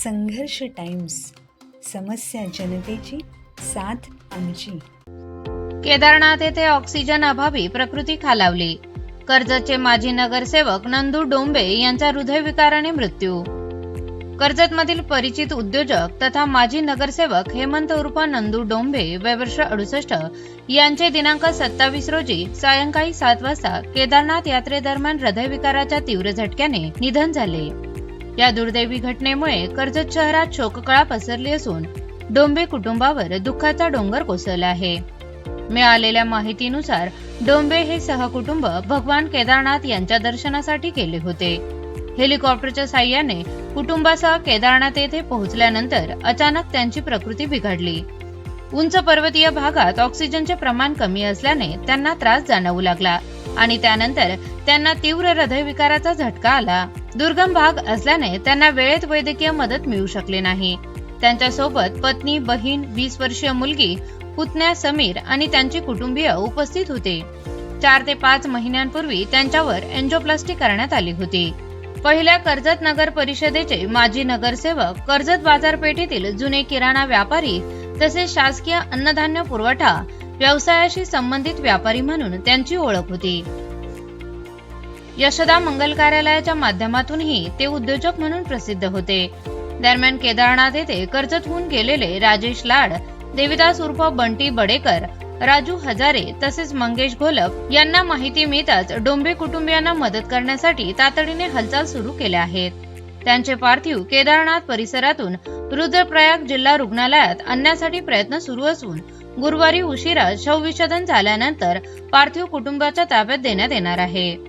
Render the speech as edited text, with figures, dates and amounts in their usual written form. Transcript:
संघर्ष टाइम्स, समस्या जनतेची, साथ आमची. केदारनाथ येथे ऑक्सिजन अभावी प्रकृती खालावली. कर्जतचे माजी नगरसेवक नंदू डोंबे यांचा हृदयविकाराने मृत्यू. कर्जतमधील परिचित उद्योजक तथा माजी नगरसेवक हेमंत उर्फ नंदू डोंबे वय वर्ष 68 यांचे दिनांक 27 रोजी सायंकाळी 7 वाजता केदारनाथ यात्रेदरम्यान हृदयविकाराच्या तीव्र झटक्याने निधन झाले. या दुर्दैवी घटनेमुळे कर्जत शहरात शोककळा पसरली असून डोंबे कुटुंबावर दुःखाचा डोंगर कोसळला आहे. मिळालेल्या माहितीनुसार डोंबे हे सहकुटुंब भगवान केदारनाथ यांच्या दर्शनासाठी गेले होते. हेलिकॉप्टरच्या साहाय्याने कुटुंबासह केदारनाथ येथे पोहोचल्यानंतर अचानक त्यांची प्रकृती बिघडली. उंच पर्वतीय भागात ऑक्सिजनचे प्रमाण कमी असल्याने त्यांना त्रास जाणवू लागला आणि त्यानंतर त्यांना तीव्र हृदयविकाराचा झटका आला. दुर्गम भाग असल्याने त्यांना वेळेत वैद्यकीय मदत मिळू शकली नाही. त्यांच्या सोबत पत्नी, बहीण, 20 वर्षीय मुलगी, पुतण्या समीर आणि त्यांचे कुटुंबीय उपस्थित होते. 4 ते 5 महिन्यांपूर्वी त्यांच्यावर एंजिओप्लास्टी करण्यात आली होती. पहिल्या कर्जत नगर परिषदेचे माजी नगरसेवक, कर्जत बाजारपेठेतील जुने किराणा व्यापारी तसेच शासकीय अन्नधान्य पुरवठा व्यवसायाशी संबंधित व्यापारी म्हणून त्यांची ओळख होती. यशोदा मंगल कार्यालयाच्या माध्यमातूनही ते उद्योजक म्हणून प्रसिद्ध होते. दरम्यान केदारनाथ येथे कर्जतहून गेलेले राजेश लाड, देविदास उर्फ बंटी बडेकर, राजू हजारे तसेच मंगेश घोलप यांना माहिती मिळताच डोंबे कुटुंबियांना मदत करण्यासाठी तातडीने हालचाल सुरू केल्या आहेत. त्यांचे पार्थिव केदारनाथ परिसरातून रुद्रप्रयाग जिल्हा रुग्णालयात आणण्यासाठी प्रयत्न सुरू असून गुरुवारी उशिरा शवविच्छेदन झाल्यानंतर पार्थिव कुटुंबाच्या ताब्यात देण्यात येणार आहे.